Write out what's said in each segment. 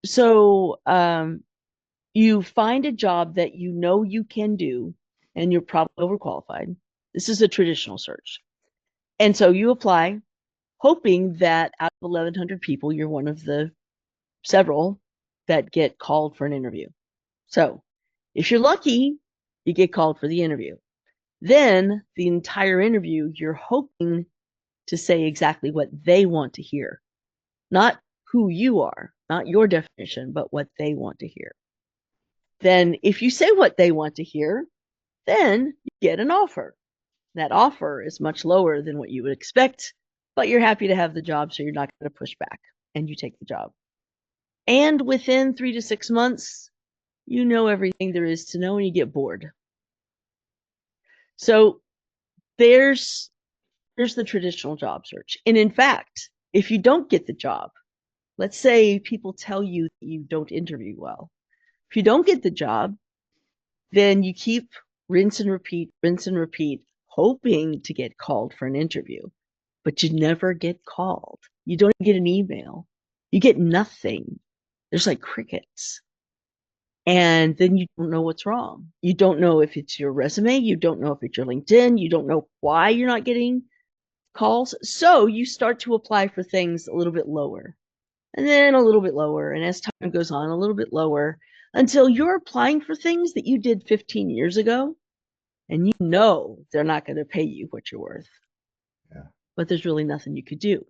So you find a job that you know you can do and you're probably overqualified. This is a traditional search. And so you apply, hoping that out of 1,100 people, you're one of the several that get called for an interview. So if you're lucky, you get called for the interview. Then the entire interview, you're hoping to say exactly what they want to hear, not who you are, not your definition, but what they want to hear. Then, if you say what they want to hear, then you get an offer. That offer is much lower than what you would expect, but you're happy to have the job, so you're not going to push back and you take the job. And within 3 to 6 months, you know everything there is to know and you get bored. So there's the traditional job search. And in fact, if you don't get the job, let's say people tell you that you don't interview well. If you don't get the job, then you keep rinse and repeat, hoping to get called for an interview, but you never get called. You don't get an email. You get nothing. There's like crickets. And then you don't know what's wrong. You don't know if it's your resume. You don't know if it's your LinkedIn. You don't know why you're not getting calls. So you start to apply for things a little bit lower and then a little bit lower. And as time goes on, a little bit lower until you're applying for things that you did 15 years ago and you know they're not going to pay you what you're worth. Yeah. But there's really nothing you could do.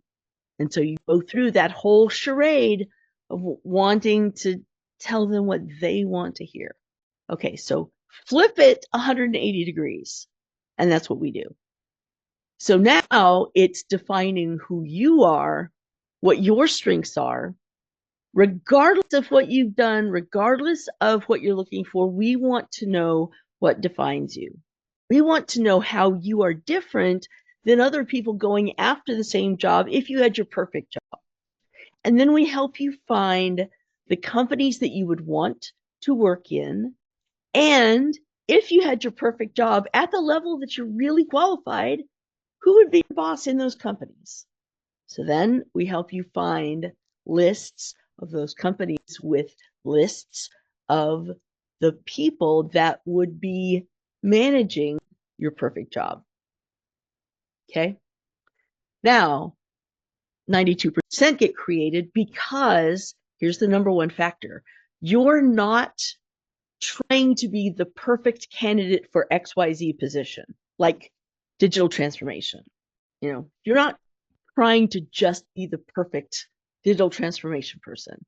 And so you go through that whole charade of wanting to tell them what they want to hear. Okay, so flip it 180 degrees. And that's what we do. So now it's defining who you are, what your strengths are, regardless of what you've done, regardless of what you're looking for. We want to know what defines you. We want to know how you are different than other people going after the same job if you had your perfect job. And then we help you find the companies that you would want to work in. And if you had your perfect job at the level that you're really qualified, who would be your boss in those companies? So then we help you find lists of those companies with lists of the people that would be managing your perfect job. Okay. Now, 92% get created because here's the number one factor. You're not trying to be the perfect candidate for XYZ position, like digital transformation. You're not trying to just be the perfect digital transformation person.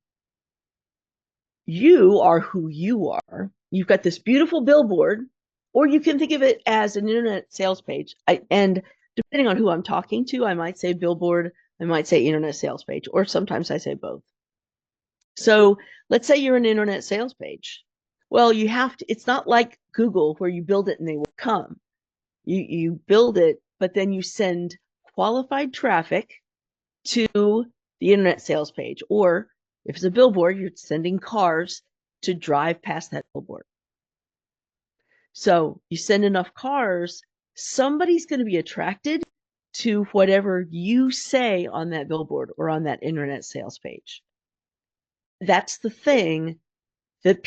You are who you are. You've got this beautiful billboard, or you can think of it as an internet sales page. And depending on who I'm talking to, I might say billboard, I might say internet sales page, or sometimes I say both. So let's say you're an internet sales page. Well, it's not like Google where you build it and they will come. You build it, but then you send qualified traffic to the internet sales page. Or if it's a billboard, you're sending cars to drive past that billboard. So you send enough cars, somebody's going to be attracted to whatever you say on that billboard or on that internet sales page. That's the thing that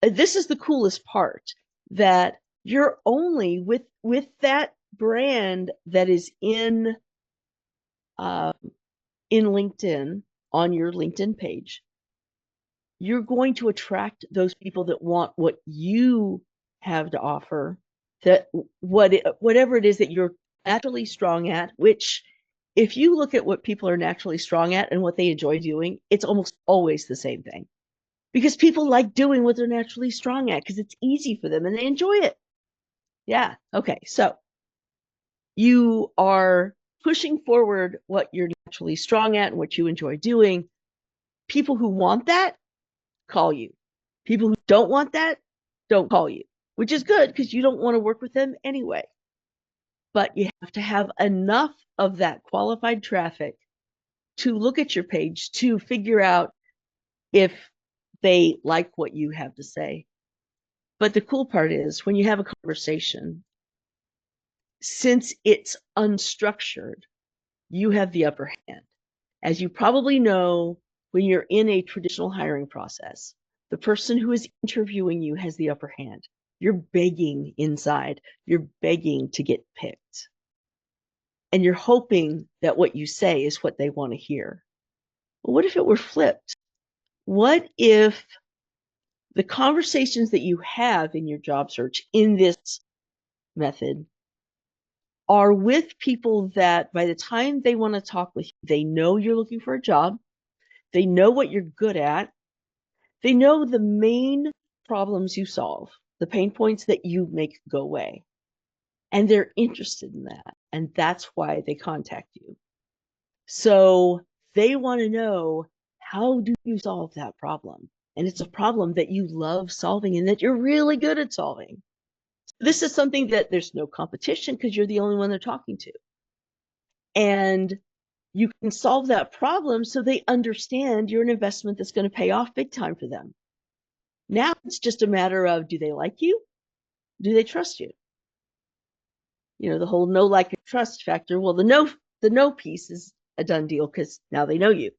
this is the coolest part, that you're only with that brand that is in LinkedIn, on your LinkedIn page, you're going to attract those people that want what you have to offer, that whatever it is that you're naturally strong at, which if you look at what people are naturally strong at and what they enjoy doing, it's almost always the same thing. Because people like doing what they're naturally strong at because it's easy for them and they enjoy it. Yeah. Okay. So you are pushing forward what you're naturally strong at and what you enjoy doing. People who want that call you. People who don't want that don't call you, which is good because you don't want to work with them anyway. But you have to have enough of that qualified traffic to look at your page to figure out if they like what you have to say. But the cool part is when you have a conversation, since it's unstructured, you have the upper hand. As you probably know, when you're in a traditional hiring process, the person who is interviewing you has the upper hand. You're begging inside. You're begging to get picked. And you're hoping that what you say is what they want to hear. Well, what if it were flipped? What if the conversations that you have in your job search in this method are with people that by the time they want to talk with you, they know you're looking for a job, they know what you're good at, they know the main problems you solve, the pain points that you make go away, and they're interested in that, and that's why they contact you. So they want to know, how do you solve that problem? And it's a problem that you love solving and that you're really good at solving. This is something that there's no competition because you're the only one they're talking to. And you can solve that problem so they understand you're an investment that's going to pay off big time for them. Now it's just a matter of, do they like you? Do they trust you? You know, the whole know, like, and trust factor. Well, the no piece is a done deal because now they know you.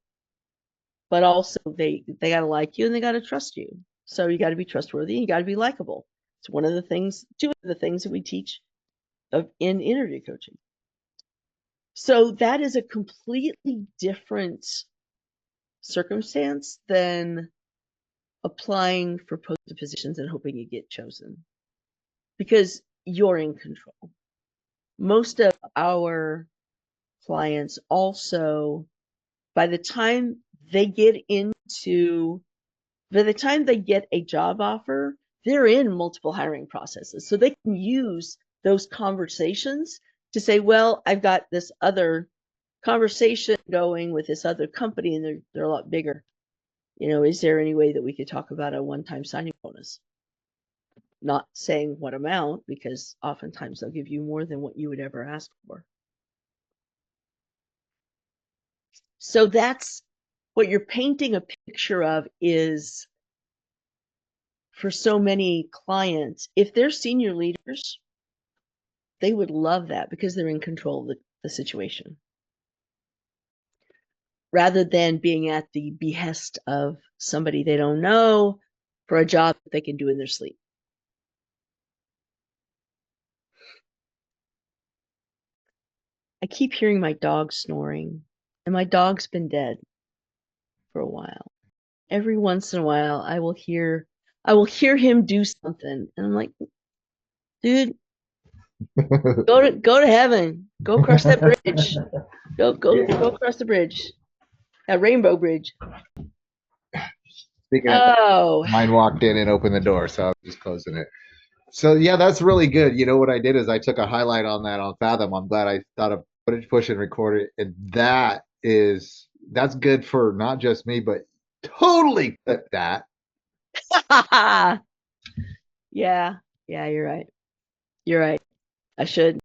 But also they got to like you and they got to trust you. So you got to be trustworthy and you got to be likable. It's one of the things, two of the things that we teach in interview coaching. So that is a completely different circumstance than applying for posted positions and hoping you get chosen, because you're in control. Most of our clients also, by the time they get a job offer, they're in multiple hiring processes. So they can use those conversations to say, well, I've got this other conversation going with this other company and they're a lot bigger. You know, is there any way that we could talk about a one-time signing bonus? Not saying what amount, because oftentimes they'll give you more than what you would ever ask for. So that's what you're painting a picture of, is for so many clients, if they're senior leaders, they would love that because they're in control of the situation, rather than being at the behest of somebody they don't know for a job that they can do in their sleep. I keep hearing my dog snoring, and my dog's been dead for a while. Every once in a while, I will hear him do something, and I'm like, dude, go to heaven, go cross that bridge, go across the bridge, that rainbow bridge. Speaking of, mine walked in and opened the door, so I'm just closing it. So yeah, that's really good. You know what I did is I took a highlight on that on Fathom. I'm glad I thought of put it, push, and record it, and that's good for not just me, but totally clip that. Yeah, you're right. I should.